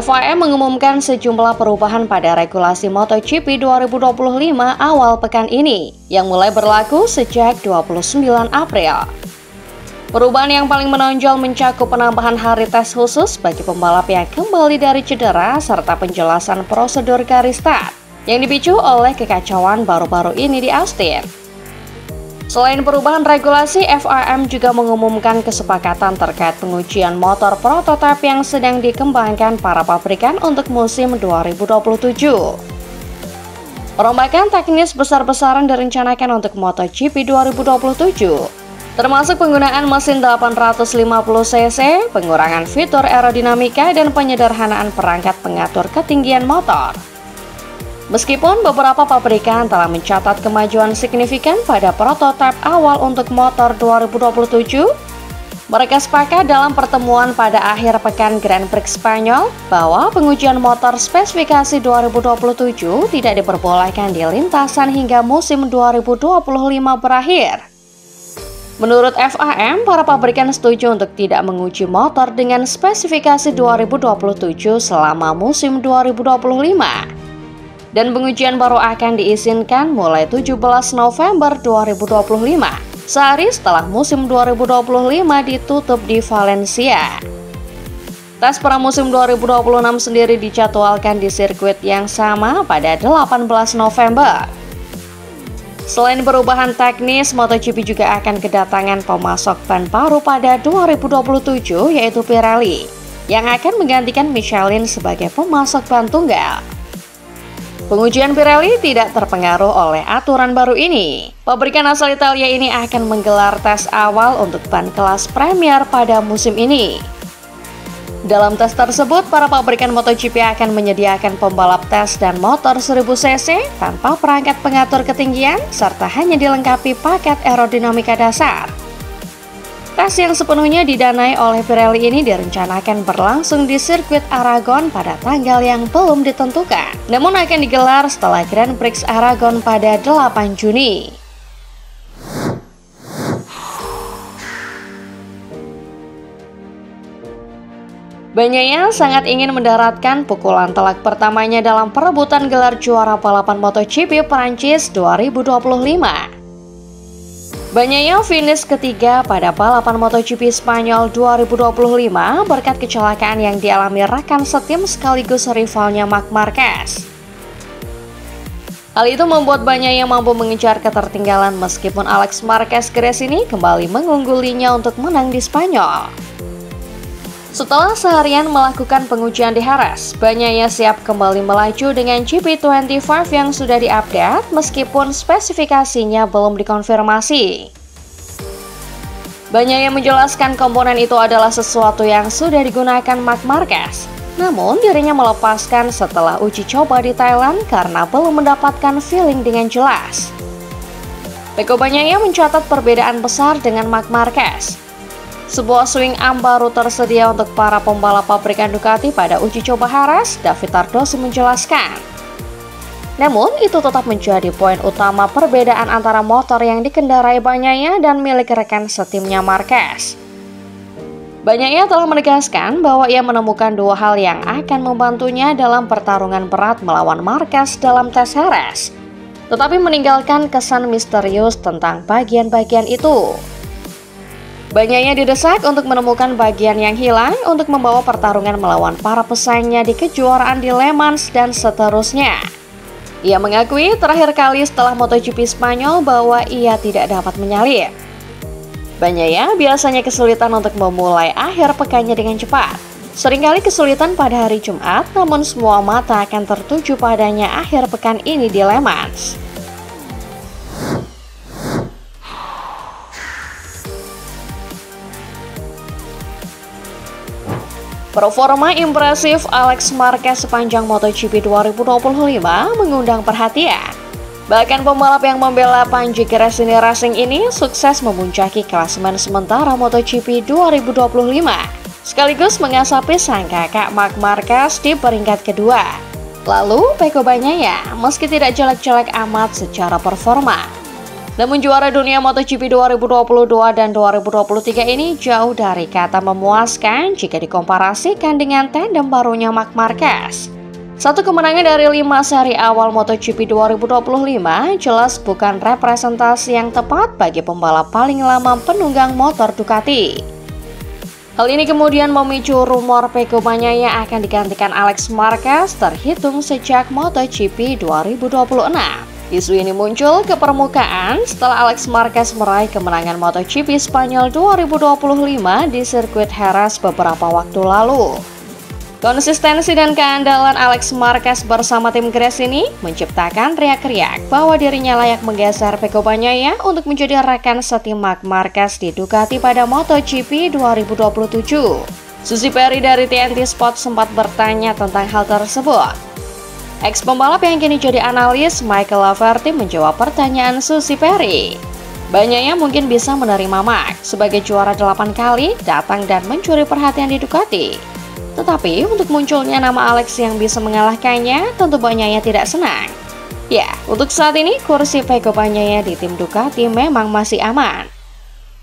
FIM mengumumkan sejumlah perubahan pada regulasi MotoGP 2025 awal pekan ini, yang mulai berlaku sejak 29 April. Perubahan yang paling menonjol mencakup penambahan hari tes khusus bagi pembalap yang kembali dari cedera serta penjelasan prosedur car restart yang dipicu oleh kekacauan baru-baru ini di Austin. Selain perubahan regulasi, FIM juga mengumumkan kesepakatan terkait pengujian motor prototipe yang sedang dikembangkan para pabrikan untuk musim 2027. Perombakan teknis besar-besaran direncanakan untuk MotoGP 2027, termasuk penggunaan mesin 850cc, pengurangan fitur aerodinamika, dan penyederhanaan perangkat pengatur ketinggian motor. Meskipun beberapa pabrikan telah mencatat kemajuan signifikan pada prototipe awal untuk motor 2027, mereka sepakat dalam pertemuan pada akhir pekan Grand Prix Spanyol bahwa pengujian motor spesifikasi 2027 tidak diperbolehkan di lintasan hingga musim 2025 berakhir. Menurut FIM, para pabrikan setuju untuk tidak menguji motor dengan spesifikasi 2027 selama musim 2025. Dan pengujian baru akan diizinkan mulai 17 November 2025, sehari setelah musim 2025 ditutup di Valencia. Tes pramusim 2026 sendiri dijadwalkan di sirkuit yang sama pada 18 November. Selain perubahan teknis, MotoGP juga akan kedatangan pemasok ban baru pada 2027, yaitu Pirelli, yang akan menggantikan Michelin sebagai pemasok ban tunggal. Pengujian Pirelli tidak terpengaruh oleh aturan baru ini. Pabrikan asal Italia ini akan menggelar tes awal untuk ban kelas Premier pada musim ini. Dalam tes tersebut, para pabrikan MotoGP akan menyediakan pembalap tes dan motor 1000cc tanpa perangkat pengatur ketinggian, serta hanya dilengkapi paket aerodinamika dasar. Tes yang sepenuhnya didanai oleh Pirelli ini direncanakan berlangsung di sirkuit Aragon pada tanggal yang belum ditentukan, namun akan digelar setelah Grand Prix Aragon pada 8 Juni. Bagnaia sangat ingin mendaratkan pukulan telak pertamanya dalam perebutan gelar juara balapan MotoGP Prancis 2025. Bagnaia finish ketiga pada balapan MotoGP Spanyol 2025 berkat kecelakaan yang dialami rekan setim sekaligus rivalnya Marc Marquez. Hal itu membuat Bagnaia mampu mengejar ketertinggalan meskipun Alex Marquez ini kembali mengunggulinya untuk menang di Spanyol. Setelah seharian melakukan pengujian di Jerez, Bagnaia siap kembali melaju dengan GP25 yang sudah diupdate meskipun spesifikasinya belum dikonfirmasi. Bagnaia menjelaskan komponen itu adalah sesuatu yang sudah digunakan Marc Marquez. Namun dirinya melepaskan setelah uji coba di Thailand karena belum mendapatkan feeling dengan jelas. Pecco Bagnaia mencatat perbedaan besar dengan Marc Marquez. Sebuah swing arm baru tersedia untuk para pembalap pabrikan Ducati pada uji coba Jerez, David Tardoso menjelaskan. Namun, itu tetap menjadi poin utama perbedaan antara motor yang dikendarai Bagnaia dan milik rekan setimnya Marquez. Bagnaia telah menegaskan bahwa ia menemukan dua hal yang akan membantunya dalam pertarungan berat melawan Marquez dalam tes Jerez, tetapi meninggalkan kesan misterius tentang bagian-bagian itu. Bagnaia didesak untuk menemukan bagian yang hilang untuk membawa pertarungan melawan para pesaingnya di kejuaraan di Le Mans dan seterusnya. Ia mengakui terakhir kali setelah MotoGP Spanyol bahwa ia tidak dapat menyalip. Bagnaia biasanya kesulitan untuk memulai akhir pekannya dengan cepat. Seringkali kesulitan pada hari Jumat, namun semua mata akan tertuju padanya akhir pekan ini di Le Mans. Performa impresif Alex Marquez sepanjang MotoGP 2025 mengundang perhatian. Bahkan pembalap yang membela Panji Gresini Racing ini sukses memuncaki klasemen sementara MotoGP 2025, sekaligus mengasapi sang kakak Marc Marquez di peringkat kedua. Lalu Pecco Bagnaia, meski tidak jelek-jelek amat secara performa, Namun juara dunia MotoGP 2022 dan 2023 ini jauh dari kata memuaskan jika dikomparasikan dengan tandem barunya Marc Marquez. Satu kemenangan dari 5 seri awal MotoGP 2025 jelas bukan representasi yang tepat bagi pembalap paling lama penunggang motor Ducati. Hal ini kemudian memicu rumor Pecco Bagnaia akan digantikan Alex Marquez terhitung sejak MotoGP 2026. Isu ini muncul ke permukaan setelah Alex Marquez meraih kemenangan MotoGP Spanyol 2025 di sirkuit Jerez beberapa waktu lalu. Konsistensi dan keandalan Alex Marquez bersama tim Gres ini menciptakan riak-riak bahwa dirinya layak menggeser Pecco Bagnaia untuk menjadi rekan setim Marc Marquez di Ducati pada MotoGP 2027. Suzy Perry dari TNT Sport sempat bertanya tentang hal tersebut. Ex-pembalap yang kini jadi analis, Michael Laverty menjawab pertanyaan Suzy Perry. Bagnaia mungkin bisa menerima Marc sebagai juara 8 kali datang dan mencuri perhatian di Ducati. Tetapi untuk munculnya nama Alex yang bisa mengalahkannya, tentu Bagnaia tidak senang. Ya, untuk saat ini kursi Pecco Bagnaia di tim Ducati memang masih aman.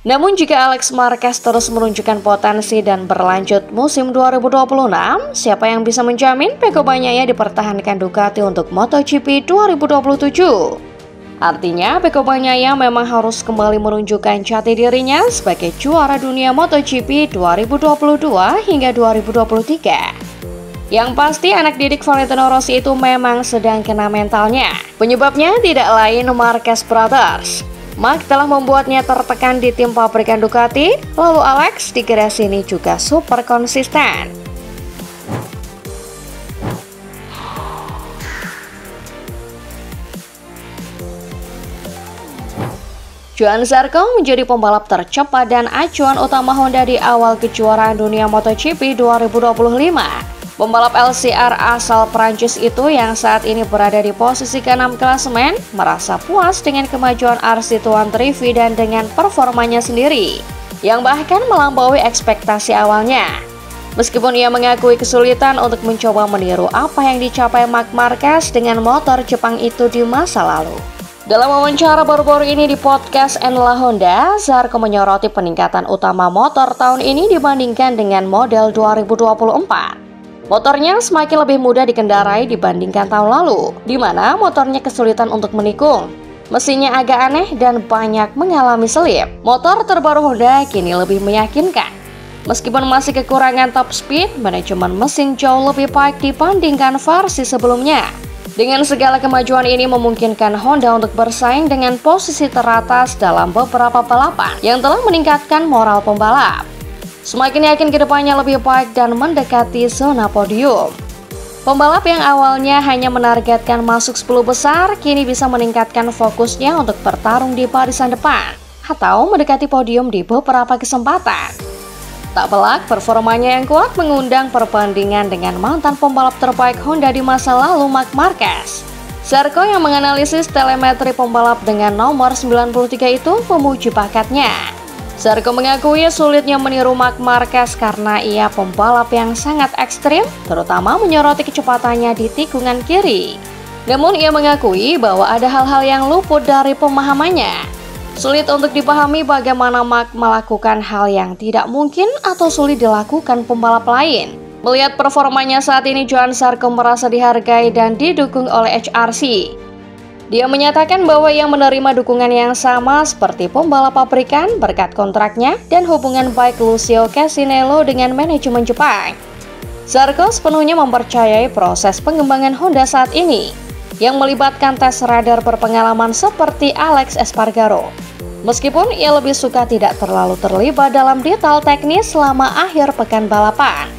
Namun jika Alex Marquez terus menunjukkan potensi dan berlanjut musim 2026, siapa yang bisa menjamin Pecco Bagnaia dipertahankan Ducati untuk MotoGP 2027? Artinya Pecco Bagnaia memang harus kembali menunjukkan jati dirinya sebagai juara dunia MotoGP 2022 hingga 2023. Yang pasti anak didik Valentino Rossi itu memang sedang kena mentalnya. Penyebabnya tidak lain Marquez Brothers. Marc telah membuatnya tertekan di tim pabrikan Ducati, lalu Alex di Gres ini juga super konsisten. Johann Zarco menjadi pembalap tercepat dan acuan utama Honda di awal kejuaraan dunia MotoGP 2025. Pembalap LCR asal Prancis itu yang saat ini berada di posisi ke-6 klasemen merasa puas dengan kemajuan RC Tuan Trivi dan dengan performanya sendiri yang bahkan melampaui ekspektasi awalnya. Meskipun ia mengakui kesulitan untuk mencoba meniru apa yang dicapai Marc Marquez dengan motor Jepang itu di masa lalu. Dalam wawancara baru-baru ini di podcast La Honda, Zarco menyoroti peningkatan utama motor tahun ini dibandingkan dengan model 2024. Motornya semakin lebih mudah dikendarai dibandingkan tahun lalu, di mana motornya kesulitan untuk menikung. Mesinnya agak aneh dan banyak mengalami selip. Motor terbaru Honda kini lebih meyakinkan. Meskipun masih kekurangan top speed, manajemen mesin jauh lebih baik dibandingkan versi sebelumnya. Dengan segala kemajuan ini memungkinkan Honda untuk bersaing dengan posisi teratas dalam beberapa balapan yang telah meningkatkan moral pembalap. Semakin yakin kedepannya lebih baik dan mendekati zona podium. Pembalap yang awalnya hanya menargetkan masuk 10 besar, kini bisa meningkatkan fokusnya untuk bertarung di barisan depan atau mendekati podium di beberapa kesempatan. Tak pelak, performanya yang kuat mengundang perbandingan dengan mantan pembalap terbaik Honda di masa lalu, Marc Marquez. Zarco yang menganalisis telemetri pembalap dengan nomor 93 itu memuji bakatnya. Zarco mengakui sulitnya meniru Marc Marquez karena ia pembalap yang sangat ekstrim, terutama menyoroti kecepatannya di tikungan kiri. Namun ia mengakui bahwa ada hal-hal yang luput dari pemahamannya. Sulit untuk dipahami bagaimana Marc melakukan hal yang tidak mungkin atau sulit dilakukan pembalap lain. Melihat performanya saat ini, Johann Zarco merasa dihargai dan didukung oleh HRC. Dia menyatakan bahwa ia menerima dukungan yang sama seperti pembalap pabrikan berkat kontraknya dan hubungan baik Lucio Casinello dengan manajemen Jepang. Zarco sepenuhnya mempercayai proses pengembangan Honda saat ini, yang melibatkan tes radar berpengalaman seperti Alex Espargaro. Meskipun ia lebih suka tidak terlalu terlibat dalam detail teknis selama akhir pekan balapan.